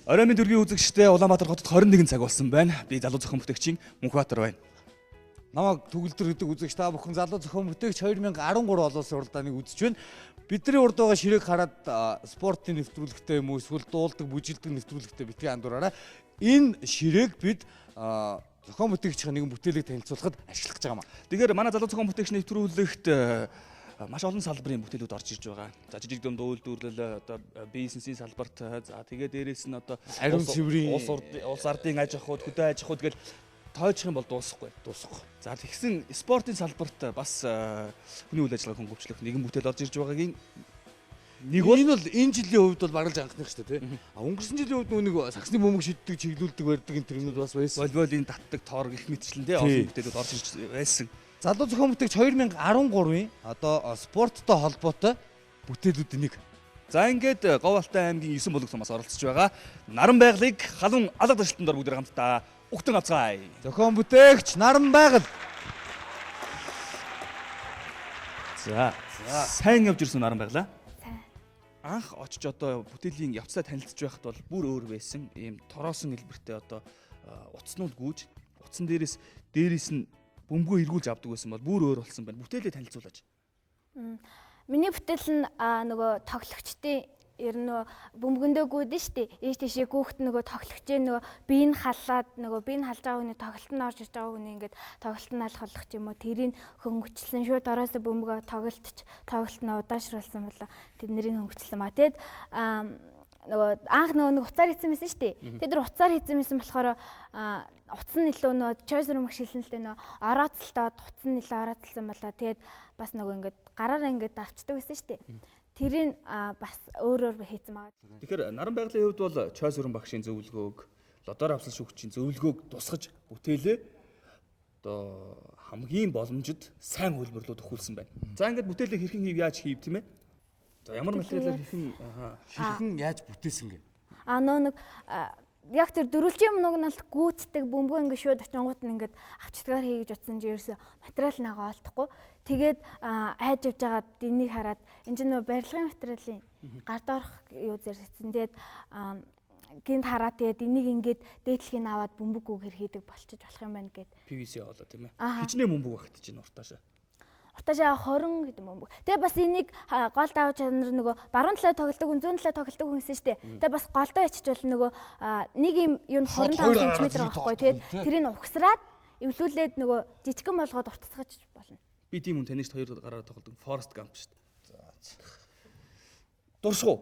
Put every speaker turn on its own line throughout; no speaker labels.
Орой минь дөрвийн үзэгчтэй Улаанбаатар хотод 21 цаг болсон байна. Би залуу зохион бүтээгчийн Мөнхбаатар байна.
Намайг төгөлдөр гэдэг үзэгч та бүхэн залуу зохион бүтээгч 2013 олон улсын уралдааныг үзэж байна. Бидний урд байгаа ширээг хараад спортын нэвтрүүлэгтэй юм уу эсвэл дуулдаг, бүжилдэг нэвтрүүлэгтэй битгий андуураараа энэ ширээг бид зохион бүтээгчийн нэгэн бүтээлийг танилцуулахад ашиглах гэж байгаа юм.
Тэгэхээр манай залуу зохион бүтээгч нэвтрүүлэгт маш олон салбарын бүтээлүүд орж ирж байгаа. За жижиг дунд үйлдвэрлэл, одоо бизнесийн салбарт, за тэгээ дээрээс нь одоо
Ариун цэврийн
улс ардын аж ахуйд, хөдөө аж ахуйд гэж тооцох юм бол дуусахгүй. За тэгсэн спортын салбарт бас хүний үйл ажиллагааг хөнгөвчлөх нэгэн бүтээл орж ирж байгаагийн
нэг бол энэ бол энэ жилийн хувьд бол бараг л анхных шүү дээ, тий. Өнгөрсөн жилийн хувьд нэг саксны бөмбөг шиддэг, чиглүүлдэг, барьдаг энэ төрнүүд бас байсан.
Волейболын татдаг, тоор гэх мэтчлэн тий олон бүтээлүүд орж ирж байсан.
Залуу зохион бүтээгч 2013-ын одоо спорттой холбоотой бүтээлүүдийн нэг.
За ингээд Говьалтай аймгийн 9 бүлэг сумаас оролцож байгаа Наран байгалыг халуун алга туршилтанд бүгд хамтдаа угтан авцгаая.
Зохион бүтээгч Наран байгаль.
За сайн явж ирсэн Наран байгалаа. Анх очиж одоо бүтээлийн явцдаа танилцж байхад бол бүр өөр байсан. Ийм тороосон хэлбэртэй одоо утаснууд гүйж, утсан дээрээс нь бөмбөгөө эргүүлж авдаг байсан бол бүр өөр болсон байна. Бүтээлээ танилцуулаач.
Миний бүтээл нь нөгөө тоглогчдын ер нь бөмбөгөндөө гүйдэн штэ. Ээж тийшээ гүөхт нөгөө тоглогчээ нөгөө бие нь халаад нөгөө бие нь халж байгаа хүний тоглолт нь орж иж байгаа хүний ингээд тоглолт нь алах болох юм уу. Тэрийг хөнгөчлсөн шууд ороосоо бөмбөгөө тоглолт нь удаашруулсан болоо тэднийг хөнгөчлсөн ба. Тэгэд нөгөө анх нөгөө уцаар хийсэн байсан шүү дээ. Тэд нар уцаар хийсэн байсан болохоор утас нь илүү нөгөө choice room шилэн л дээ нөгөө орооцолтоод утас нь илүү орооцолсон болоо. Тэгээд бас нөгөө ингээд гараараа ингээд авчдаг байсан шүү дээ. Тэрийг бас өөр хийсэн байгаа.
Тэгэхээр Наран байгалийн хувьд бол choice room багшийн зөвлөгөөг, лодоор авсан шүүгчийн зөвлөгөөг тусгаж бүтээлээ одоо хамгийн боломжит сайн хөлбөрлөд өгүүлсэн байна. За ингээд бүтээлээ хэрхэн хийв яаж хийв тийм ээ? За ямар материалаар
хэрхэн яаж бүтээсэн гэ?
Нэг яг тэр дөрвөлжин юмнууд нь бол гүйцэтгэг бөмбөгөө ингээд шууд очингууд нь ингээд авчдгаар хий гэж утсан чи ерөөсө материал нагаа олдохгүй. Тэгээд айж явж байгаад энийг хараад энэ чинь нөгөө барилгын материалын гар доорх юу зэрэгцэн. Тэгээд гинт хараад тэгээд энийг ингээд дээдлэхийг аваад бөмбөггүйгээр хийдэг болчих болох юм байна гэд.
PVC болоо тийм ээ. Хичнээн бөмбөг багтаж байна уртаашаа.
Уртаашаа 20 гэдэг бөмбөг. Тэгээд бас энийг гол давж чанар нөгөө баруун талаа тоглодог, зүүн талаа тоглодог хүнсэн штэ. Тэгээд бас голдоо яччихвал нөгөө нэг юм 25 см байхгүй. Тэгээд тэрийг угсраад эвлүүлээд нөгөө жижигхэн болгоод уртасгаж болно.
Би тийм хүн таних хоёр гараар тоглодог Forest Gump шүү дээ. Дуршгүй.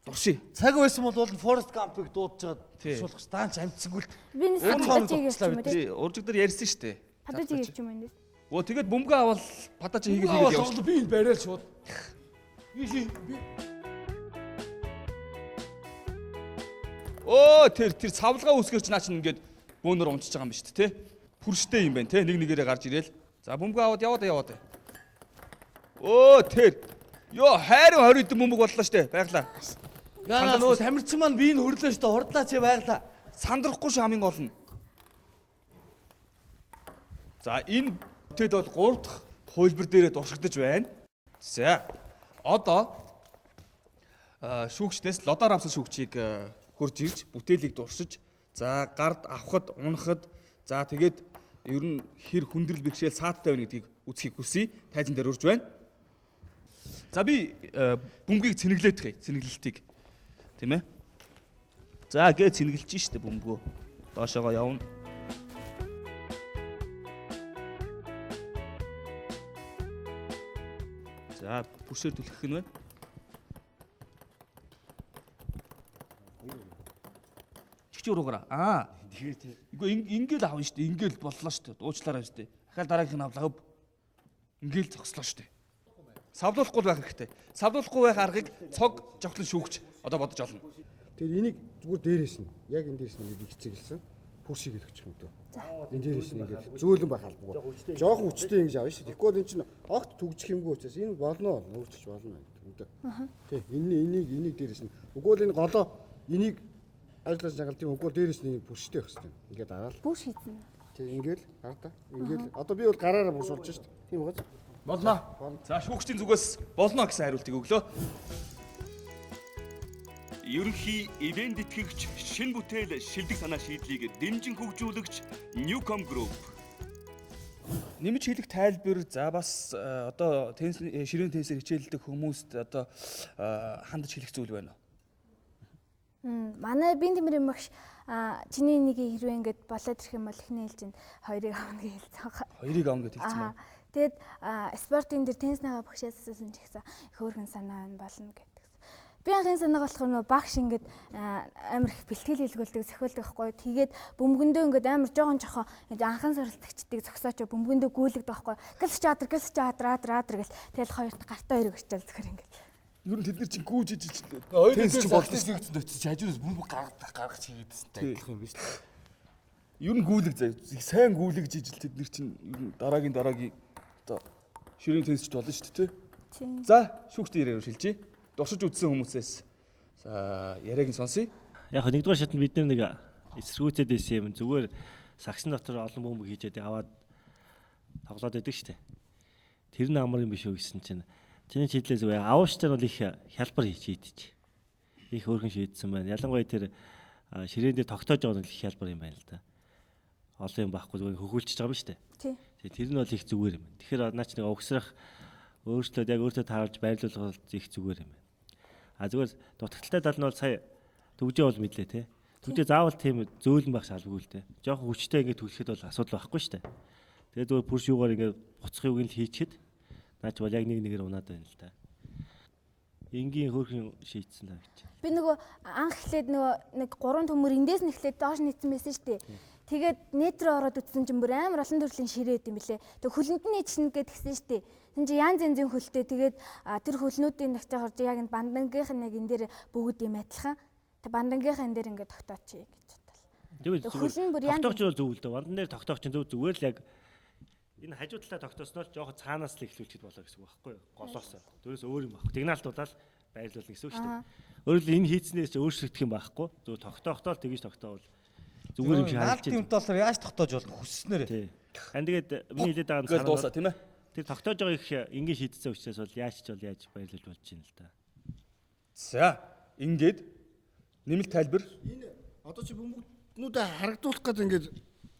Дурши.
Цаг байсан бол Forest Gump-ыг дуудаж жаад туршуулах даанч амтсангүй л.
Би нэг юм
уржигдэр ярьсан шүү дээ.
Падаж хийгээч юм байна.
Тэгээд бөмбөгөө авал падаж хийгээд явж.
Би энэ бариад шууд.
Тэр цавлгаа үсгэрч наа чинь ингээд бөөнөр унчиж байгаа юм шүү дээ, тэ? Хүрштэй юм байна, тэ? Нэг нэгээрээ гарч ирээл. За бөмбөгөө аваад яваад. Тэр. Хайрын 20 хэдэн бөмбөг боллоо шүү дээ. Байглаа.
Яна нөө тамирчин маань би энэ хөрлөө шүү дээ. Хурдлаа чи байглаа.
Сандрахгүй ш хамгийн гол нь. За энэ бүтээл бол 3 дахь хөлбөр дээрээ дуршигдож байна. За одоо шүүгчнээс лодоор авсан шүүгчийг хурж ирж бүтээлийг дуршиж, за гард авахд, унахад, за тэгээд ер нь хэр хүндрэл бэрхшээл сааттай байна гэдгийг үзхийг хүсье. Тайзан дээр урж байна. За би бөмбөгийг цэнэглээд цэнэглэлтийг тийм ээ. За гээ цэнэглэж штэ бөмбөгөө. Доошоогоо явна. За бүршээр түлхэх нь байна. Чигчээр угаараа. Үгүй ингээл авна штэ. Ингээл боллоо штэ. Дуучлаарай штэ. Дахиад дараагийнх нь авлаа хөв. Ингээл зогслоо штэ. Савлуулахгүй байх хэрэгтэй. Савлуулахгүй байх аргыг цог жавхлан шүүгч одоо бодож олно.
Тэр энийг зүгээр дээрээс нь яг энэ дээрээс нь ингээд ихцэглсэн. Пүршиг өгчих юм дөө. Энэ дээрээс нь ингээд зөөлөн байх албагүй. Жохон хүчтэй ингэж авна шүү. Тэгэхгүй бол энэ чинь огт түгжих юмгүй учраас энэ болно өөрчилж болно гэдэг. Тий. Энийг дээрээс нь. Үгүй бол энэ голоо энийг ажиллаж жагалт юм. Үгүй дээрээс нь пүрштэй байх хэрэгтэй. Ингээд аваад.
Бүш хийсэн.
Тий. Ингээл хараа. Ингээл одоо би бол гараараа бушуулж шүү. Тийм байгаа.
Болно. За шүүгчдийн зүгээс болно гэсэн хариултыг өглөө. Ерөнхий ивент итгэгч шин бүтээл шилдэг санаа шийдлийг дэмжин хөгжүүлэгч Newcom Group. Нэмж хэлэх тайлбар за бас одоо ширээний теннисээр хичээлдэг хүмүүст одоо хандаж хэлэх зүйл байна уу?
Манай бие тэмрийн багш чиний нэг хэрвээ ингэж болоод ирэх юм бол эхний ээлжинд 2-ыг авна гэж хэлсэн байгаа.
2-ыг авна гэж хэлсэн байна.
Тэгэд спортын дээр тенниснийгаа багшаас асуусан ч гэсэн их хөөрхөн санаа болно гэдэг. Би анхны санааг болохоор нөө багш ингэж амар их бэлтгэл хийлгүүлдэг, зохиолдог байхгүй. Тэгээд бөмбөгөндөө ингэж амар жоохон ингэж анхан суралцагчдыг зогсоочоо бөмбөгөндөө гүйлгдэг байхгүй. Гэлс чаатар гэл тэгэл хоёрт гартаа хоёрыг өчтөл зөвхөр ингэж.
Юу н тэд нар чинь гүүж ижиж л.
Теннис чинь болтос нэгцэн очиж хажуураас бөмбөг гаргаж хийгээдсэн адилхан юм биш үү?
Юу н гүйлэг заяа. Сайн гүйлэг жижил тэд нар чинь дараагийн одоо ширээний теннисч болно шүү дээ, тий. За, шүүгчтэй яриа шилжиж. Дурсаж үзсэн хүмүүсээс за яриаг нь сонсъё.
Яг нэгдүгээр шатнд бид нэг эсэргүүцээд байсан юм. Зүгээр сагсан дотор олон бөмбөг хийжээд аваад тоглоод байдаг шүү дээ. Тэр нь амар юм биш үү гэсэн чинь чиний хэллээ зүгээр аавчтар бол их хялбар хийдэж. Их өөрхөн шийдсэн байна. Ялангуяа тэр ширээн дээр тогтоож байгаа нь их хялбар юм байна л да. Олон юм байхгүй зүгээр хөгүүлчихэж байгаа юм шүү дээ. Тий. Тэр нь бол их зүгээр юм. Тэгэхээр наач нэг угсрах өөрчлөлт яг өөртөө таарж байрлуулах их зүгээр юм байна. Зүгээр дутагдaltaй тал нь бол сая төгжээ бол мэдлээ те. Төгжээ заавал тийм зөөлөн байх шалгүй л те. Жохон хүчтэй ингэ түлхэхэд бол асуудал байхгүй шүү дээ. Тэгээ зүгээр пүрш юугаар ингэ буцах юуг нь л хийчихэд наач бол яг нэг нэгээр унаад байна л да. Энгийн хөөрхөн шийдсэн л гэж.
Би нөгөө анх эхлээд нэг 3 төмөр эндээс нь эхлээд доош нийцсэн байсан шүү дээ. Тэгээд нэт рүү ороод үтсэн чинь бүр амар олон төрлийн ширээд юм билэ. Тэг хөлөнд нь ичнэ гэд гисэн шүү дээ. Тин чи янз янзын хөлтэй тэгээд тэр хөлнүүдийн ногтойг орж яг энэ бандангийнх нь яг энэ дээр бүгд юм адилхан. Тэг бандангийнх энэ дээр ингээд тогтоочих гэж бодлоо. Хөлн бүр янз
тогтоогч бол зөв л дээ. Бандан дээр тогтоогч зүгээр л яг энэ хажуу талаа тогтоосноор жоохон цаанаас л эхлүүлчихэд болоо гэсэн үг байхгүй юу? Голоос. Дөрөөс өөр юм байхгүй. Сигналдуулаад байрлуулна гэсэн үг шүү дээ. Өөрөөр хэлбэл энэ хийцнээс ч өөрчлөгдөх юм байхгүй. Зөв тогтоохтоо л тэгж тогтоовол зүгээр юм шиг харагдаж байна.
Наалт юм доллар яаж тогтоож болно хүсснээр.
Тий. Хан тэгээд миний хэлээд байгаа нь
санаа дуусаа тийм ээ.
Тэр тогтоож байгаа их энгийн шийдсэн учраас бол яаж байрлуулж болж байна л да.
За, ингээд нэмэлт тайлбар.
Энэ одоо чи бөмбөгнүүдээ харагдуулах гэдэг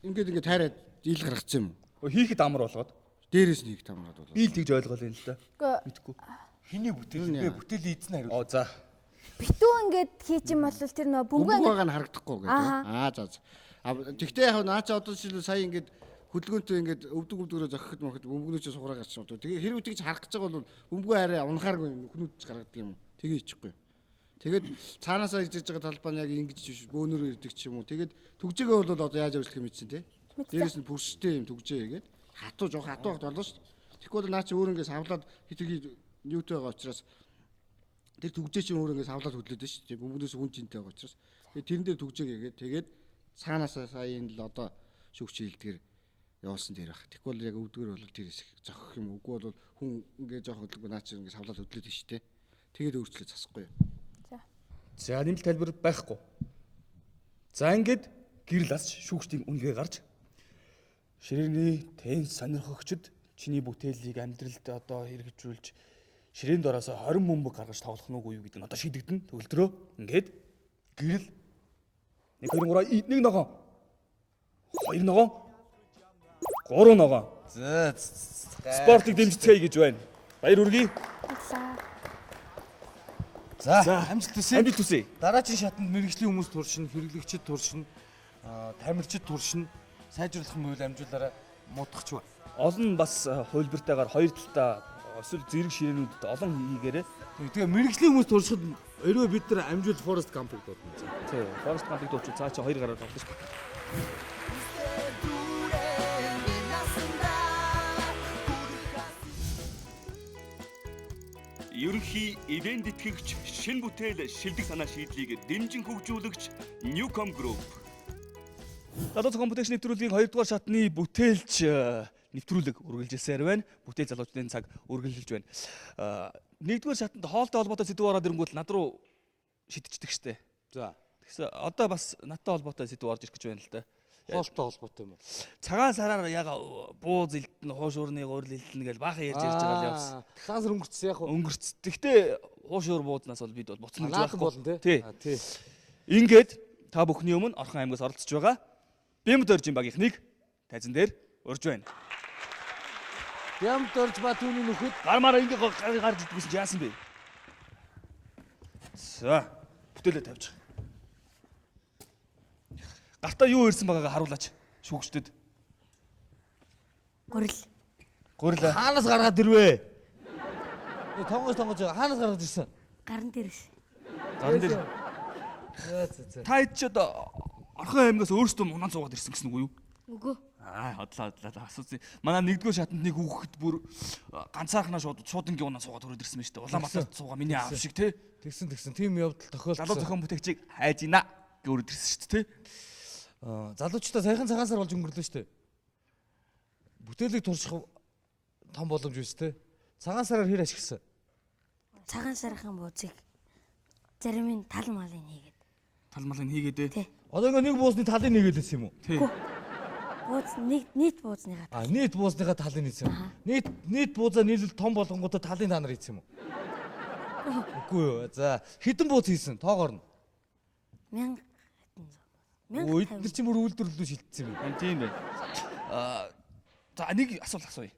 ингээд тайраад ил гаргацсан юм.
Хийхэд амар болгоод.
Дээрээс нэг тамраад болоо.
Би л тэгж ойлгоол юм л да. Мэдгүй.
Хиний бүтээл бүтээл эзэн хариу.
Оо за.
битүү ингээд хийчих юм бол тэр нөө бөмбөг
байгаа нь харагдахгүй гэдэг. За. Тэгтээ яг наача одоо жишээл сая ингээд хөдөлгөөнтэй ингээд өвдөгөөрөө зохиход мөхөд бөмбөгнөөч сураа гарч байгаа. Тэгээ хэрвээ тэгж харах гэж байгаа бол бөмбөгөө арай унахааргүй хүнүүд гаргадаг юм. Тэгээ ичихгүй. Тэгээд цаанаасаа ирж байгаа талбай нь яг ингэж бөөнөрөө ирдэг ч юм уу. Тэгээд түгжээгээ бол одоо яаж авчлах юм чинь те. Дээрээс нь бүрштэй юм түгжээ гээд хатуу жоох хатуу болоо шүү дээ. Тэгэхгүй бол наа чи өөр ингээд савлаад хитрхи ньютон байгаа учраас тэр түгжээ чинь өөр ингээд савлаад хөдлөд дээ шүү дээ. Бөмбөгнөөс хүн чинтэй байгаа учраас. Тэгээд тэрэн дээр түгжээгээд тэгээд цаанаасаа сая энэ л одоо шүүгч хилдгэр явуулсан дээр баг. Тэгэхгүй бол яг өвдгөр бол тэрээс зохих юм. Үгүй бол хүн ингээд жоох хөдлөг наа чи ингээд савлаад хөдлөд дээ шүү дээ. Тэгээд өөрчлөж засахгүй юу.
За нэмэлт тайлбар байхгүй. За ингээд гэрэл ас шүүгчдийн үнэлгээ гарч ширээний теннис сонирхогчд чиний бүтээлийг амьдралд одоо хэрэгжүүлж ширээний дороос 20 бөмбөг гаргаж тоглох нь үгүй юу гэдэг нь одоо шийдэгдэн төгөлдрөө ингээд гэрэл 1 2 3 1 ногоон 2 ногоон 3 ногоон
За
спортыг дэмжицгээе гэж байна. Баяр хүргэе.
За амжилт хүсье.
Амжилт хүсье.
Дараагийн шатанд мэрэгжлийн хүмүүс туршин, хэрэглэгчид туршин, тамирчид туршин сайжруулах юм бол амжуулаараа муудахч ба.
Олон бас хувилбартайгаар хоёр талдаа эсвэл зэрэг ширээнүүдэд олон хийгээрээ.
Тэгээ мэрэгжлийн хүмүүс туршихад өрөө бид нар амжуул Forest Camp-ыг дуудана.
Тий, Forest Camp-ыг дуудчих. Цаа чи 2 гараад тоглож шүү. Ерөнхий ивент итгэгч шин бүтээл шилдэг санаа шийдлийг дэмжин хөгжүүлэгч Newcom Group. Залуу компьютерч нэвтрүүлгийн 2 дугаар шатны бүтээлч нэвтрүүлэг үргэлжилсээр байна. Бүтээл залуучдын цаг үргэлжилж байна. 1 дугаар шатанд хоолтой холбоотой сэдв ороод ирэнгүүт над руу шидчихдэг штэ. За. Тэгсэн одоо бас надтай холбоотой сэдв орж ирэх гэж байна л да.
Хоолтой холбоотой юм уу?
Цагаан сараар яг бууз элтэн, хууш уурны гурил элтэн гэж баахан ярьж байгаа л явсан.
Цагаан сар өнгөрцсөн яг уу.
Өнгөрц. Гэхдээ хууш уур буузнаас бол бид бол буцна гэж
Наадах болно
Тий.
тий.
Ингээд та бүхний өмнө Орхон аймгаас оролцож байгаа Бямд оржин багийнхныг тайзан дээр урьж байна.
Бямд орж ба түүний нөхөд
Гармаараа ингээд гарч идэгсэн чи яасан бэ? За, бүтээлээ тавьж. Гартаа юу ирсэн байгаагаа харуулаач. Шүүгчдэд. Гурил.
хаанаас гаргаад ирвэ? Тонгож байгаа. Хаанаас гаргаад ирсэн?
Гарын дээрээс.
Гарын дээр.
За.
Та хэд ч одоо Орхон аймгаас өөрсдөө унаа цуугаад ирсэн гэсэн үг юу?
Үгүй.
Хотлоо асуусан. Манай нэгдүгээр шатанд нэг хүүхэд бүр ганцаархнаа шууд ингээ унаа цуугаад хүрээд ирсэн байна шүү дээ. Улаанбаатар цуугаа миний аав шиг тий.
Тэгсэн. Тийм явдал
Залуу
тохиолдсон.
зохион бүтээгчийг хайж ийна гэж өрөд ирсэн шүү дээ тий.
Залуучуудаа саяхан цагаан сар болж өнгөрлөө шүү дээ. Бүтээлийг турших том боломж биш те. Цагаан сараар хэр ашигласан?
Цагаан сархан буузыг зарим нь тал малын хийгээд.
Тал малын хийгээд
Тий.
Одоо ингээ нэг буусны талын нэгээд байсан юм уу?
тий.
Бууз нийт буузныгаа.
Нийт буусныхаа талын хийсэн. Нийт буузаа нийлэл том болгонгуудаа талын та нар хийсэн юм уу? Үгүй юу. За хэдэн бууз хийсэн? Тоогоор нь.
1000
Өө эдгээр чинь бүр үйлдвэрлэлөө шилжсэн юм.
Тийм байна. За нэг асуулт асууя.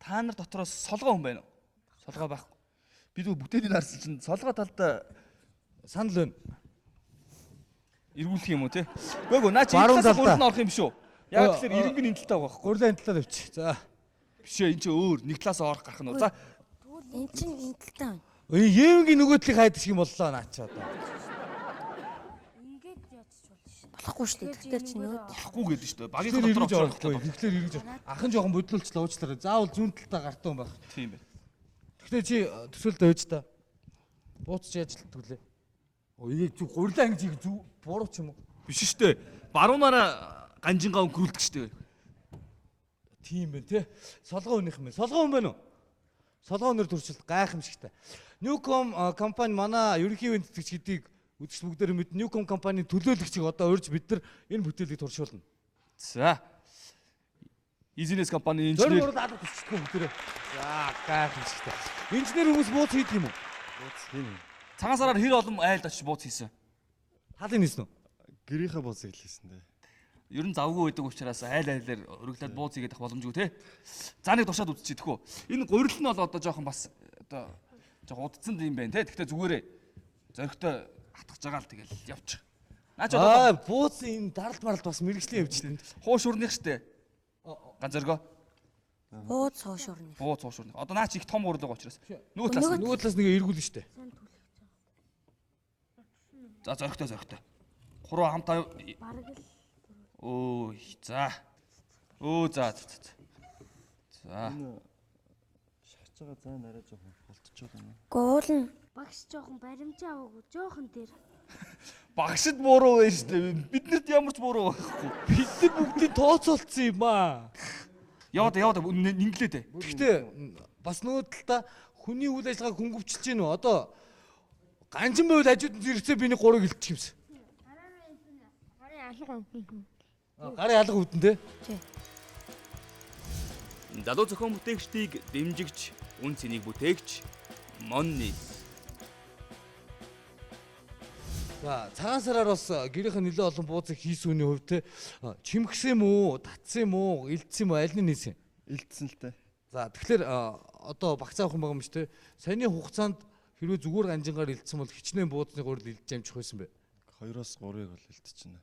Та нар дотроос солгоо хүн байна уу? Солгоо байхгүй. Бид бүтээний нарсан чинь солгоо талдаа
Санал байна.
эргүүлэх юм уу те? Гүг наа чи
Баруун
талаас
талдаа.
гурд нь орох юм шүү. Яг тэгэхээр эренгийн энэ талтай байгаа байхгүй.
Гурилан талаар авч. За.
Биш ээ энэ чи өөр нэг талаас орох гарах нь. За
эн чинь энэ талтай байна.
Евгийн нөгөө талыг хайдаг юм боллоо наа чи одоо.
Ингээд яачих болно шүү. Болохгүй шүү дээ. Тэгэхээр чи нөгөө
болохгүй гэдэг шүү дээ. Багийн
Тэгэхээр
дотор
эргэж
орох
орохгүй. Тэгэхээр эргэж. Ахын жоохон бодлуулчлаа уучлаарай. Заавал зүүн талтаа гартаа юм байх.
Тийм байна.
Тэгэхээр чи төсөөлдөө ээж та. Бууц чи яаж төлөө? Энийг зүг гурилаа ингэж их зүг буруу ч юм уу?
Биш шүү дээ. Баруунаараа ганжингаа өнгөрүүлдэг шүү дээ.
Тийм байна те. Солгоо өнөх юм байна. Солгоо хүн байна уу? Солгоо өнөр төрчилт гайхамшигтай. Newcom компани манай ерөнхий ивент тэтгэгч гэдгийг үзэгч бүгдээр мэднэ. Newcom компани төлөөлөгчийг одоо урьж бид нар энэ бүтээлийг туршуулна.
За. Easiness компани
Зөрөг
инженер
урал алга төсчихгүй бүгдээрээ. За гайхамшигтай. Инженер хүмүүс бууц хийдэг юм уу?
цагаан сараар хэр олон айлд очиж бууц хийсэн.
Талын хийсэн үү?
Гэрийнхээ бууцыг хэлсэн дээ.
Ер нь завгүй байдаг учраас айлаар өргөлээд бууц хийгээд авах боломжгүй те. За нэг туршаад үзчихийдэх үү. Энэ гурил нь бол одоо жоохон бас одоо жоохон удцсан юм байна те. Гэхдээ зүгээрээ зөрөгтэй хатгаж байгаа л тэгэл явчих. Наа ч одоо
Бууц энэ даралт маралт бас мэрэгчлэн явж байна.
хууш урных штэ. Ганц зөргөө.
бууз хоошуурны.
Бууц хууш урных. Одоо наа чи их том урал байгаа учраас. Нөгөө талаас.
Нөгөө талаас нэг эргүүлнэ штэ.
За зөргөтэй. Хуруу хамтаа
Бараг л
өө за. Өө за. За.
Шахаж байгаа заа нараа жоохон болтчиход байна.
гуулна. Багш жоохон баримжаа аваагүй жоохон дээр.
Багшд буруу байна штэ. Биднэрт ямар ч буруу байхгүй.
Бид нар бүгдийн тооцоолцсон юм аа.
Яваад инглээд.
Гэхдээ бас нөгөө талдаа хүний үйл ажиллагааг хөнгөвчилж гин үү? Одоо ганжин байвал хажууд нь зэрэгцээ би нэг 3-ыг хэлчих юмс. Гарын алга үүдэн те.
Залуу зохион бүтээгчдийг дэмжигч, үн цэнийг бүтээгч Монни.
За цагаан сараар бас гэрийнхэн нэлээд олон бууцыг хийсүүний хувьд те чимгсэн юм уу, татсан юм уу, илдсэн юм уу, аль нь нийсэн?
Илдсэн л дээ.
За тэгэхээр одоо багцаа охин байгаа юм шүү те. Саяны хугацаанд хэрвээ зүгээр ганжингаар илдсэн бол хичнээн бууцны гурил илдэж амжих байсан бэ?
2-оос 3-ыг бол илтчихнэ.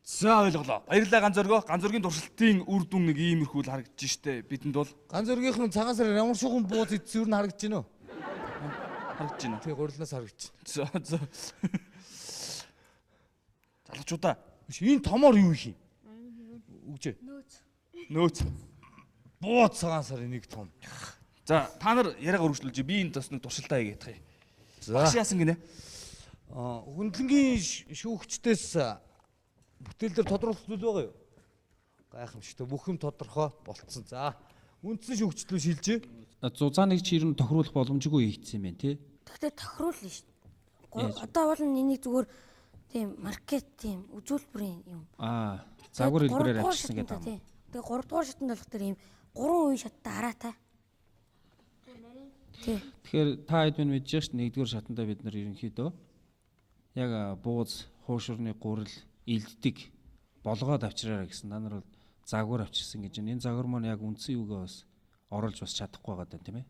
За ойлголоо. Баярлалаа ганц зөргөө. Ганц зөргийн туршилтын үр дүн нэг иймэрхүү л харагдаж штэ. Бидэнд бол
Ганц зөргийнхэн цагаан сараар ямар шугам бууц идсэн юу харагдаж байна уу?
харагдаж байна.
Тэг гурилнаас харагдаж байна.
За. Залуучуудаа
Биш энэ томоор юу их юм? Үгжээ.
нөөц.
Бууц цагаан сарын нэг том.
За та нар яриагаа өргөжлүүлж би энэ бас нэг туршилтаа хийгээд тахъя.
За
Багш яасан гинэ?
хөндлөнгийн шүүгчдээс бүтээл дээр тодруулах зүйл байгаа юу? Гайхамшигтай бүх юм тодорхой болцсон. За үндсэн шүүгчлөө шилжээ.
Зузааныг чи ер нь тохируулах боломжгүй хийгдсэн юм байна тий.
Тэгтээ тохируулна шүү дээ. Одоо бол энийг зүгээр Тийм маркет тийм үзүүлбэрийн юм.
Загвар
Тэгээд
хэлбэрээр
гуравдугаар
авчирсан гэдэг
шатанд,
юм.
Тийм. Тэгээ 3 дугаар шатанд болох тэр ийм 3 үе шаттай хараатай. Тийм.
Тэгэхээр та хэд минь мэдж байгаа шүү дээ. Нэгдүгээр шатандаа бид нар ерөнхийдөө яг бууз, хуушурны гурил, илддэг болгоод авчираарай гэсэн. Та нар бол загвар авчирсан гэж байна. Энэ загвар маань яг үндсэн юугаа бас оруулж бас чадахгүй байгаа даа тийм ээ.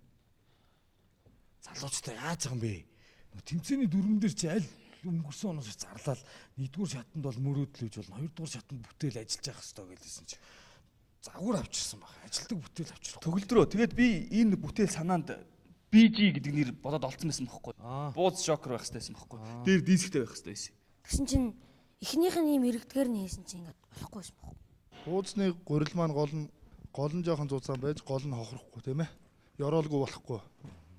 Залуучтай яаж байгаа юм бэ? Тэмцээний дүрмэн дээр чи аль өнгөрсөн оноос зарлал нэгдүгээр шатанд бол мөрөөдлөж болно. Хоёрдугаар шатанд бүтээл ажиллаж явах хэрэгтэй гэлээсэн чи загвар авчирсан баг. Ажилтг бүтээл авчирх.
Төгөлдрөө. Тэгээд би энэ бүтээл санаанд BG гэдэг нэр бодоод олцсон байсан байхгүй. Бууз шокер байх хэрэгтэй байсан байхгүй. Дээр дисктэй байх хэрэгтэй байсан.
Тэгсэн чинь эхнийх нь ийм иргэдгээр нь хийсэн чинь ингээд болохгүй байсан баг.
Бууцны гурил маань гол нь жоохон зузаан байж гол нь хохрохгүй тийм ээ. Ёроолгүй болохгүй.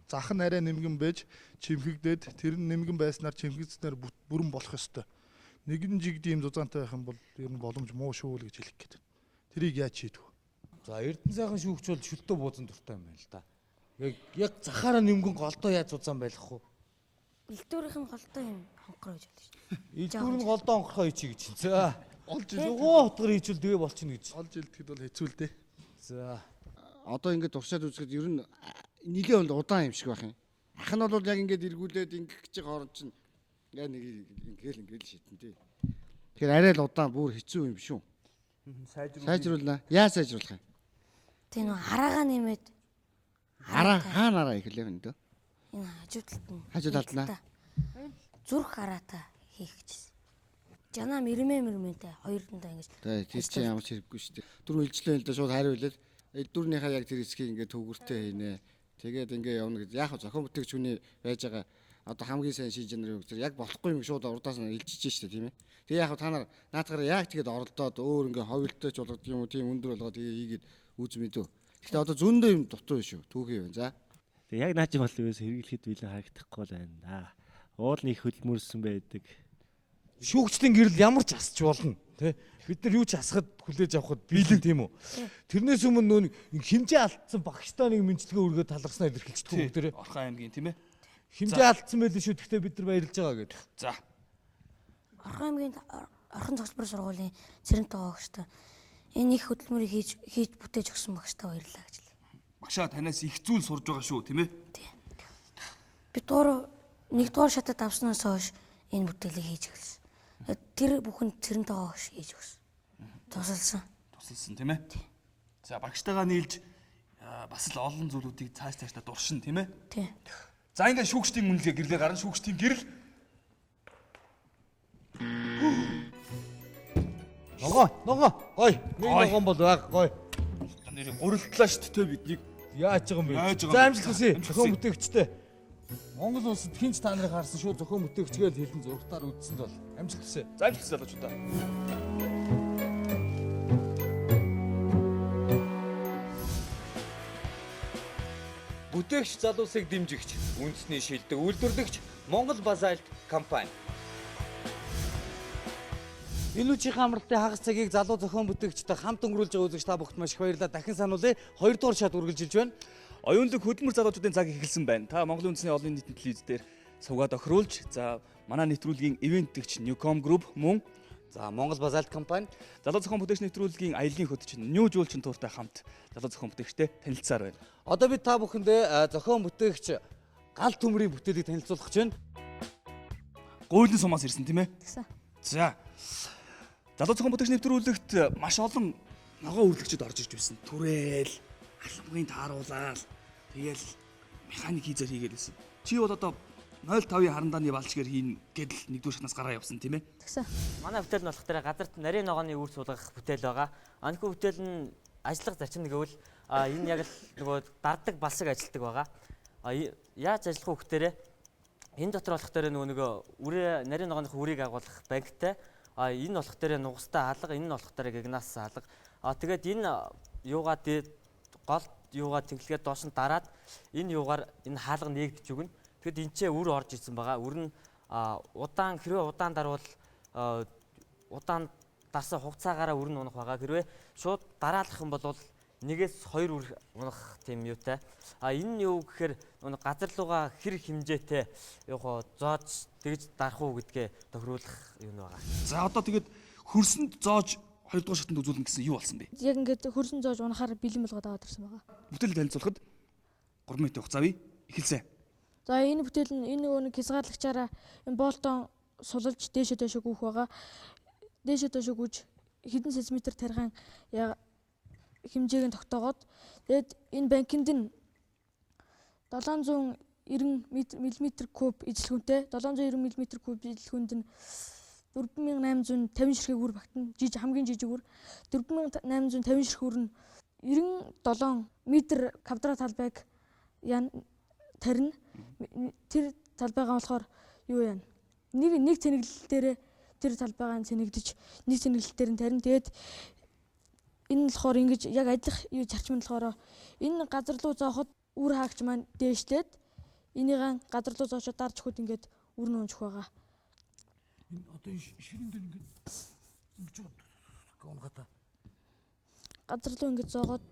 Зах нь арай нэмгэн байж чимхэгдээд тэр нь нэмгэн байснаар чимхэгдснээр бүрэн болох ёстой. Нэгэн жигд ийм зузаантай байх юм бол ер нь боломж муу шүү л гэж хэлэх гээд. Тэрийг яаж шийдэх вэ?
За Эрдэнэ сайхан шүүгч бол шүлтөө буузан дуртай юм байна л да. Яг захаараа нэмгэн голдоо яаж зузаан байх вэ?
Илдүүрийнх нь голтой юм хонхор гэж болно шүү.
Илдвэр нь голдоо онгорхоо хийчих гэж. За.
Олж
Нөгөө утгаар хийчихвэл тэгээ болчихно гэж.
олж илтгэхэд бол хэцүү л дээ.
За.
Одоо ингээд туршаад үзэхэд ер нь нилээ бол удаан юм шиг байх юм. Ах нь бол яг ингээд эргүүлээд ингэх гэж байгаа орон чинь яа нэг ингээл шитэн тий. Тэгэхээр арай л удаан бүр хэцүү юм шүү. Сайжруулна. Яа сайжруулах юм?
Тэгээ нөө хараагаа нэмээд
Хаанаараа ихлэх юм дөө.
энэ хажуу талд нь.
Хажуу талд нь.
Зүрх хараатай хийх гэжсэн. Жанаа мэрмэнтэй хоёрдондоо ингэж.
Тэгээ тэр чинь ямар ч хэрэггүй шүү дээ. Дөрөв илжлээ л да шууд хариулаад элдвэрнийхаа яг тэр хэсгийг ингээд төгөртэй хийнэ. Тэгээд ингээд явна гэж. Яг зохион бүтээгч хүний байж байгаа одоо хамгийн сайн шийдэж нэр үг яг болохгүй юм шууд урдаас нь илжиж штэ тийм ээ. Тэгээ яг та нар наатахаараа яг тэгээд оролдоод өөр ингээд ховлтойч болгох юм уу тийм өндөр болгоод хийгээд үз мэдв. Гэхдээ одоо зөндөө юм дутуу шүү. Түүхий байна. За.
Тэгээ яг наач бол юус хэрэглэхэд билээ харагдахгүй л байна да. Уул нэг хөдөлмөрсөн байдаг.
Шүүгчдийн гэрэл ямар ч асч болно тий. Бид нар юу ч асахад хүлээж авахд биелэн тийм үү. Тэрнээс өмнө нөө хэмжээ алдсан багштай нэг мэдлэгээ өргөө талархснаа илэрхийлчихдэг бүгдээрээ.
Орхон аймгийн тийм ээ.
Хэмжээ алдсан байлээ шүү. Гэхдээ бид нар баярлж байгаа гэдэг.
За.
Орхон аймгийн орхон цогцлбор сургуулийн цэрэнтэй багштай энэ их хөдөлмөрийг хийж бүтээж өгсөн багштай баярлалаа гэж хэлээ.
Багшаа танаас их зүйл сурж байгаа шүү тийм ээ.
Бид нэгдүгээр шатад авснаас хойш энэ бүтээлийг хийж эхэлсэн. Тэр бүхэнд цэрэнтэй багш хийж өгсөн.
Тусалсан тийм ээ. За багштайгаа нийлж бас л олон зүйлүүдийг цаашдаа дуршин тийм ээ.
Тийм.
За ингээд шүүгчдийн үнэлгээ гэрлээ гарна шүүгчдийн гэрэл.
Ногоо. Гой. Нэг ногоон бол баг гой.
Нэрийг гурилтлаа шүү дээ биднийг.
Яаж байгаа юм бэ? За амжилт хүсье. Зохион бүтээгчтэй. Монгол улсад хинч та нарыг харсан шүү зохион бүтээгчгээл хэлэн зургатаар үзсэнд бол амжилт хүсье.
За амжилт залуучуудаа.
Бүтээгч залуусыг дэмжигч, үндэсний шилдэг үйлдвэрлэгч Монгол Базальт компани.
Энэ үеийн амралтын хагас цагийг залуу зохион бүтээгчтэй хамт өнгөрүүлж байгаа үзэгч та бүхэнд маш их баярлалаа. Дахин сануулъя. 2 дугаар шат үргэлжилж байна.
Оюунлаг хөдөлмөр залуучуудын цаг эхэлсэн байна. Та Монголын үндэсний олон нийтийн телевизээр сувгаад охируулж, за манай нэвтрүүлгийн ивентгч Newcom Group мөн
за Монгол Базальт компани,
залуу зохион бүтээгч нэвтрүүлгийн аялын хөтөч New Жуулчин тууртай хамт залуу зохион бүтээгчтэй танилцсаар байна.
Одоо бид та бүхэндээ зохион бүтээгч гал төмрийн бүтээлийг танилцуулах гэж байна.
Гуйлын сумаас ирсэн тийм ээ.
Тэгсэн.
За. Залуу зохион бүтээгч нэвтрүүлэгт маш олон ногоо үргэлжлэгчд орж ирж байсан. Түрээл, албагийн тааруулаад тэгэл механик хийзэр хийгээл байсан. Чи бол одоо 05-ийн харандааны балчгээр хийн гэдэл нэгдүгээр шатнаас гараа явсан тийм ээ.
Тэгсэн.
Манай бүтээл нь болохоор гадарт нарийн ногооны үүрэг суулгах бүтээл байгаа. Анхны бүтээл нь ажиллах зарчим гэвэл энэ яг л нөгөө дарддаг балсаг ажилтдаг байгаа. Яаж ажиллах вэ гэхээр энэ дотор болох дээр нөгөө нарийн ногооны үрийг агуулгах багтай. Энэ болох дээр нугастай хаалга, энэ нь болох дээр гигнас хаалга. Тэгээд энэ юугаа гол юугаа тэглэгээд доош нь дараад энэ юугаар энэ хаалга нээгдэж өгнө. Тэгэд энэ ч үр орж ирсэн байгаа. Үр нь хэрвээ удаан дарвал удаан дарсан хугацаагаараа үр нь унах байгаа. Хэрвээ шууд дараалах юм бол нэгээс 2 үр унах тийм юутай. Энэ нь юу гэхээр нэг газар руугаа хэр хэмжээтэй яг гоо зоож тэгж дарах уу гэдгээ тохируулах юм байгаа.
За одоо тэгээд хөрсөнд зоож 2 дугаар шатанд үзүүлнэ гэсэн юу болсон бэ?
Яг ингээд хөрсөн зоож унахаар бэлэн болгоод аваад ирсэн байгаа.
Бүтээл танилцуулахад 3 минут хугацаа бий. Эхэлсэн.
За энэ бүтээл нь энэ нөгөө нэг хязгаарлагчаараа энэ боолтон сулалж дээшээ гүйх байгаа. Дээшээ гүйж хэдэн сантиметр тархан хэмжээг нь тогтоогоод тэгээд энэ банкинд нь 790 мм куб эзлэгүнтэй 790 мм куб эзлэгүнд нь 4850 ширхэг үр багтана. Хамгийн жижиг үр 4850 ширхэг үр нь 97 м квадрат талбайг тарина. Тэр талбайгаа болохоор юу яана? Нэг цэнэглэл дээр тэр талбайгаа цэнэгдэж нэг цэнэглэл дээр нь тарина. Тэгээд энэ нь болохоор ингэж яг адилах юу зарчим нь болохоор энэ газар руу зооход үр хаагч маань дээшлээд энийг газар руу зоочод дарж өгөхөд ингээд үр нь унжих байгаа.
Энэ одоо ширэн дээр ингэж унгата.
Газар руу ингэж зоогоод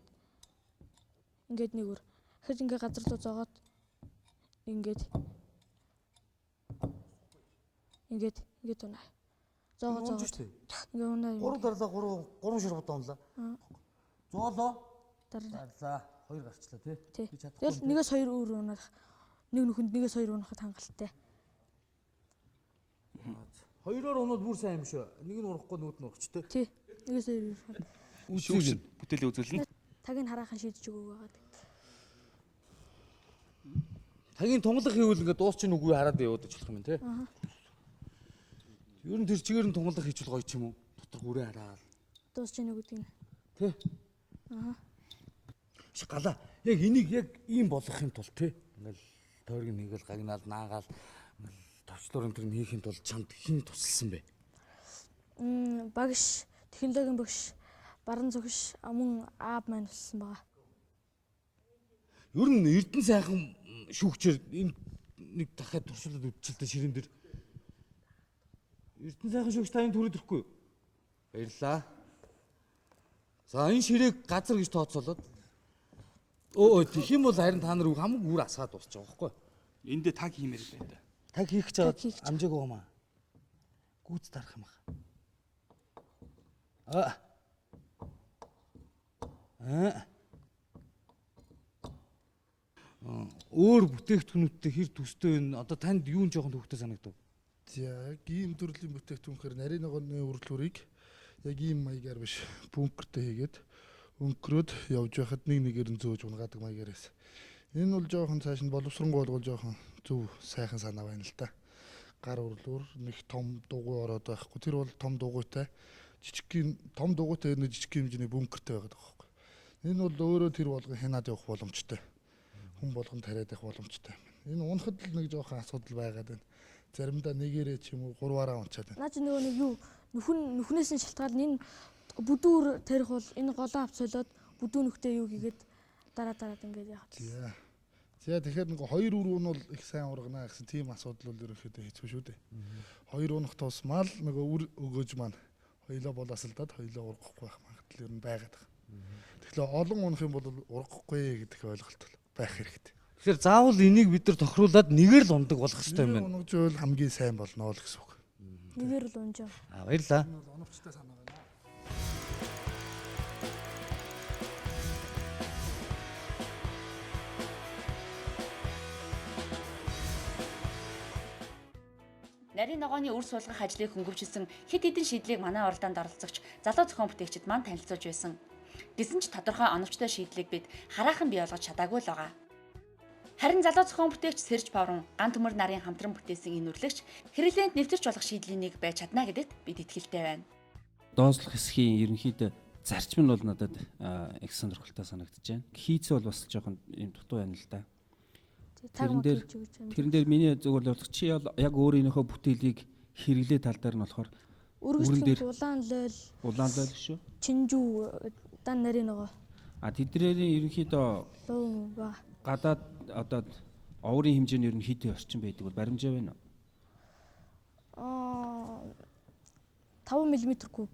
ингээд нэг үр. Дахиж ингээд газар руу зоогоод ингээд унаа. Зоогоо. Ингээ унаа.
3 дарлаа 3 шир бод онлоо. Зоолоо. Дарлаа 2 гарчлаа тий.
Тэгэл нэгээс 2 үр унах. Нэг нүхэнд нэгээс 2 унахад хангалттай.
Хоёроор унаад бүр сайн юм шүү. Нэг нь урахгүй нөгөөд нь урахчтэй.
Тий. Нэгээс 2 унах.
Үзүүлэн бүтээлээ үзүүлнэ.
Тагийг хараахан шийдэж өгөө байгаа.
Тагийн тунгалах хийвэл ингээд дуусч нүггүй хараад яваад очих юм тий. Ер нь тэр чигээр нь тунгалах хийчихвэл гоё ч юм уу? Дотор хүрээ хараад.
Дуусч ийнэ гэдэг нь.
Тий. Гала. Яг энийг яг ийм болгох юм тул тий. Ингээл тойрог нэгэл гагнаал наагаал товчлоор энэ төр хийхин тулд чамд хин тусалсан бэ?
Багш, технологийн багш, баран зөвш мөн аав маань тусалсан байгаа.
Ер нь Эрдэнэ сайхан шүүгчээр энэ нэг дахиад туршилт үдчилтэй ширэн дээр Эрдэнэ сайхан шүүгч та энэ төрөд ирэхгүй. Баярлаа. За энэ ширээг газар гэж тооцоолоод тэгэх юм бол харин та нар хамгийн үр асгаад дуусч байгаа байхгүй.
Эндээ таг хиймээр байна да.
Таг хийх гэж байгаа амжаагүй юм аа. Гүйц дарах юм аа. Өөр бүтээгдэхүүнүүдтэй хэр төстэй вэ? Одоо танд юу нь жоохон төвхтэй санагдав?
За яг ийм төрлийн бүтээгдэхүүнхээр нарийн ногооны үргэлжлүүрийг яг ийм маягаар биш бункертэй хийгээд өнгөрөөд явж байхад нэг нэгээр нь зөөж унгаадаг маягаар эс. Энэ бол жоохон цааш нь боловсронгуй болгол жоохон зөв сайхан санаа байна л да. Гар үрлүүр нэг том дугуй ороод байхгүй. Тэр бол том дугуйтай жижигхэн том дугуйтай нэг жижиг хэмжээний бункертэй байгаад байгаа байхгүй. Энэ бол өөрөө тэр болгон хянаад явах боломжтой. Хүн болгон тариад явах боломжтой. Энэ унахад л нэг жоохон асуудал байгаад байна. Заримдаа нэгээрээ ч юм уу 3-аараа унчаад байна.
Наа чи нөгөө нэг юу нүхнээс нь шалтгаална энэ бүдүүр тарих бол энэ голоо авч солиод бүдүү нүхтэй юу хийгээд дараад ингээд яах вэ?
За тэгэхээр нэг 2 үр нь бол их сайн ургана гэсэн тийм асуудал бол ерөнхийдөө хэцүү шүү дээ. 2 унах тусмал нөгөө үр өгөөж маань хоёлоо болоосолдоод хоёлоо ургахгүй байх магадлал ер нь байгаад байгаа. Тэгэхээр олон унах юм бол ургахгүй гэдэг ойлголт байх хэрэгтэй.
Тэгэхээр заавал энийг бид нар тохируулаад нэгээр л ундаг болох хэрэгтэй юм байна.
Унгаж байвал хамгийн сайн болно л гэсэн үг.
Нэгээр л унжаа.
Баярлаа.
Оновчтой санаа байна.
Нарийн ногооны үр суулгах ажлыг хөнгөвчлсөн хэд хэдэн шийдлийг манай уралдаанд оролцогч залуу зохион бүтээгчид маань танилцуулж байсан. Гэсэн ч тодорхой оновчтой шийдлийг бид хараахан бий болгож чадаагүй л байгаа. Харин залуу зохион бүтээгч Сэрж Паврон ган төмөр нарын хамтран бүтээсэн энэ үрлэгч хэрэглээнд нэвтэрч болох шийдлийн нэг байж чадна гэдэгт бид итгэлтэй байна.
Доослох хэсгийн ерөнхийдөө зарчим нь бол надад их сонирхолтой санагдаж байна. Хийцээ бол бас жоохон юм дутуу байна л да. Тэрэн дээр миний зөв бол чи яг өөрийнхөө бүтээлийг хэрэглээ тал дээр нь болохоор
үргэлж улаан лойл
шүү.
Чинжүү дан нарийн нөгөө.
Тэдний ерөнхийдөө гадаад одоо оврын хэмжээний ер нь хэд орчим байдаг бол баримжаа байна уу?
5 мм куб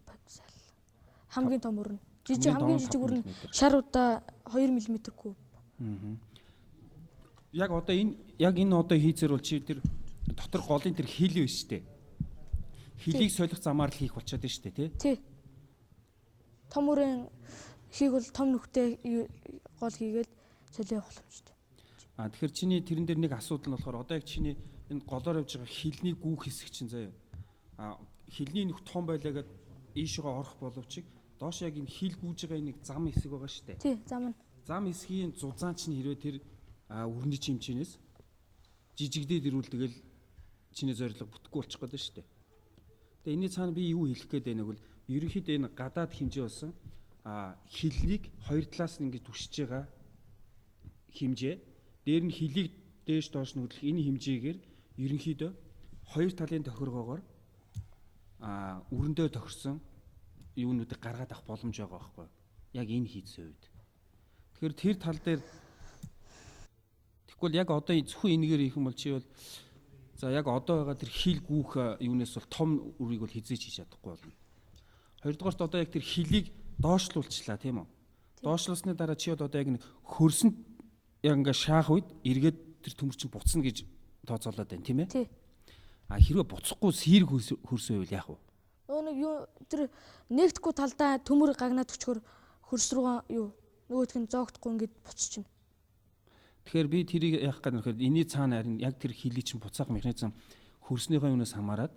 хамгийн том өрнө. Жижиг хамгийн жижиг үр нь шар удаа 2 мм куб.
Яг одоо энэ одоо хийцэр бол чи тэр дотор голын тэр хил биш шүү дээ. Хилийг солих замаар л хийх болчиход байна шүү дээ,
тий. Том үрийн хийг бол том нүхтэй гол хийгээд солио боломжтой.
Тэгэхээр чиний тэрэн дээр нэг асуудал нь болохоор одоо яг чиний энэ голоор явж байгаа хилний гүүх хэсэг чинь заяа. Хилний нүх том байлаагаад ийшээ орох боловч доош яг энэ хил гүүж байгаа нэг зам хэсэг байгаа шүү дээ.
Тий, зам нь.
Зам хэсгийн зузаан чинь хэрвээ тэр өрний чимчнээс жижигдээд ирүүл тэгэл чиний зорилго бүтэхгүй болчих гээд шүү дээ. Тэгээ энэний цаана би юу хэлэх гээд байнаг бол ерөнхийдөө энэ гадаад хэмжээ болсон хилнийг хоёр талаас нь ингэж түшиж байгаа хэмжээ. Дээр нь хилийг дээш доош нь хөдлөх энэ хэмжээгээр ерөнхийдөө хоёр талын тохиргоогоор өрөндөө тохирсон юунуудыг гаргаад авах боломж байгаа байхгүй. Яг энэ хийцэн үед. Тэгэхээр тэр тал дээр тэгвэл яг одоо зөвхөн энэгээр хийх юм бол чи бол за яг одоо байгаа тэр хил гүүх юунаас бол том үрийг бол хизээж хийж чадахгүй болно. Хоёрдугаарт одоо яг тэр хилийг доошлуулчлаа тийм үү? Доошлуулсны дараа чи одоо яг нэг хөрсөнд яг ингээ шаах үед эргээд тэр төмөр чинь буцна гэж тооцоолоод байна тийм ээ?
Тий.
Хэрвээ буцахгүй сэрэг хөрсөн байвал яах вэ?
Нэг юу тэр нэгдэхгүй талдаа төмөр гагнаад өчгөр хөрс рүү юу нөгөөх нь зоогдохгүй ингээд буцчихна.
Тэгэхээр би тэрийг яах гэдэг нөхөд энэний цаана харин яг тэр хилий чинь буцаах механизм хөрснийхөө юунаас хамаарат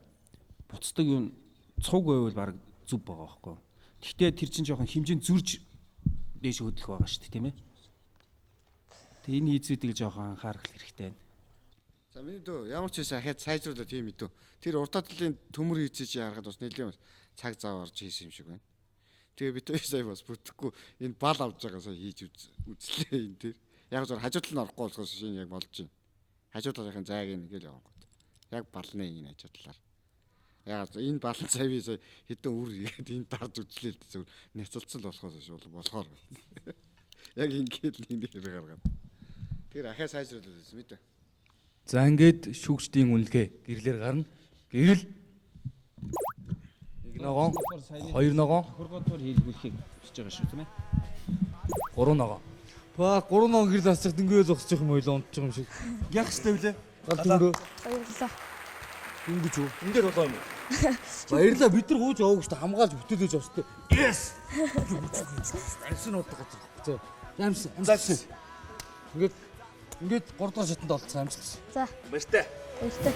буцдаг юм цуг байвал баг зүв байгаа байхгүй. Гэхдээ тэр чинь жоохон хэмжээнд зурж дээш хөдлөх байгаа шүү дээ тийм ээ. Тэгээ энэ хийцүүдийг жоохон анхаарах хэрэгтэй байна.
За миний дөө ямар ч байсан ахаад сайжруулаад тийм мэдв. Тэр уртаа талын төмөр хийцээж харахад бас нэлээд цаг зав орж хийсэн юм шиг байна. Тэгээ би тэр сая бас бүтэхгүй энэ бал авж байгаа сая хийж үзлээ энэ тэр. Яг зөв хажуу тал нь орохгүй болохоос шинэ яг болж байна. Хажуу талынхын зайг ингээл явах гээд. Яг балны энэ хажуу талаар. Яг энэ бал сая би сая хэдэн үр игээд энэ дарж үзлээ л зөв няцалцсан болохоос шууд болохоор. Яг ингээд энэ хэрэг гаргаад. Тэр ахаа сайжруулаад байсан мэт.
За ингээд шүүгчдийн үнэлгээ гэрлэр гарна. Гэрэл нэг ногоон, хоёр ногоон,
хургуудаар хийлгүүлэхийг хүсэж байгаа шүү тийм ээ.
Гурван ногоон. Ба гурван ногоон гэрэл асчих дөнгөө зогсож юм ойлоо унтчих юм шиг. Яах ёстой вүлээ? Гал дөнгөө.
Баярлалаа.
Ингэж үү? Энд дээр болоо юм. Баярлалаа бид нар хууж яваагүй шүү дээ хамгаалж бүтээлж явстай. Yes. Арсын удаа газар. За. Ямс. Ингээд 3 дахь шатанд олцсон амжилт.
За.
Баяртай.
Баяртай.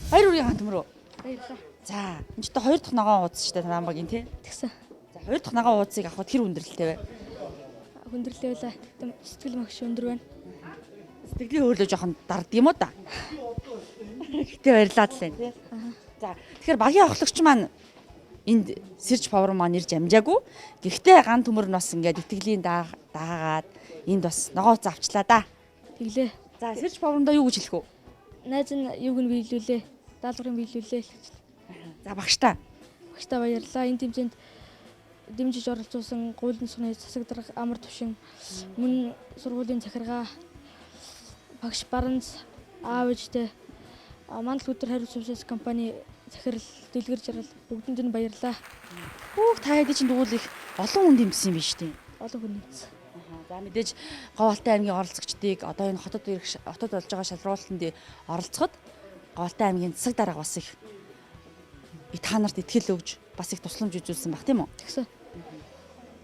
Хоёр үрийн хан төмөр үү?
Баярлалаа.
За, энэ ч одоо хоёр дахь ногоон уудс шүү дээ Тарамбагийн тий.
Тэгсэн.
За, хоёр дахь ногоон уудсыг авахд хэр хүндрэлтэй вэ?
Хүндрэлтэй байлаа. Тэм сэтгэл магш өндөр байна.
Сэтгэлийн хөөрлөө жоохон дард юм уу да? Гэтэ баярлаад л байна тий. За, тэгэхээр багийн авахлагч маань энд Сэрж Power маань ирж амжаагүй. Гэхдээ ган төмөр нь бас ингээд итгэлийн даагаад энд бас ногоон завчлаа да.
Тэглээ.
За, Сэрж Power-ндаа юу гэж хэлэх вэ?
Найз нь юуг нь биелүүлээ. Даалгаврын биелүүлээ.
За, багштаа.
Багштаа баярлалаа. Энэ тэмцээнд дэмжиж оролцуулсан гуйлын сууны засаг дарга амар төвшин мөн сургуулийн захиргаа багш Баранц аав ээжтэй мандал өдөр хариуц хувьсас компани захирал дэлгэр жаргал бүгдэнд нь баярлалаа.
Хүүх та хэд чинь дуулах олон хүн дэмжсэн юм биш үү?
Олон хүн дэмжсэн.
За мэдээж Говьалтай аймгийн оролцогчдыг одоо энэ хотод болж байгаа шалруулалтанд оролцоход Говьалтай аймгийн засаг дарга бас их та нарт итгэл өгж бас их тусламж үзүүлсэн баг тийм үү?
Тэгсэн.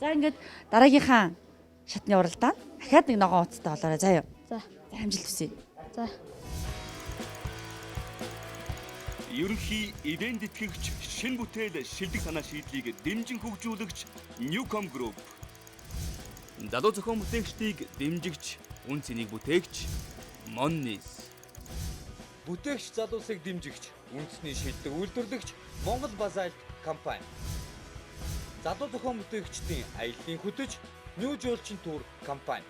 За ингээд дараагийнхаа шатны уралдаанд дахиад нэг ногоон утастай болоорой заа юу.
За.
За амжилт хүсье.
За.
Ерөнхий эвент тэтгэгч шинэ бүтээл шилдэг санаа шийдлийг дэмжин хөгжүүлэгч Newcom Group. Залуу зохион бүтээгчдийг дэмжигч үн цэнийг бүтээгч Monnis.
Бүтээгч залуусыг дэмжигч үндэсний шилдэг үйлдвэрлэгч Монгол Базальт компани. Залуу зохион бүтээгчдийн аяллыг хөтөж New Jolchin Tour компани.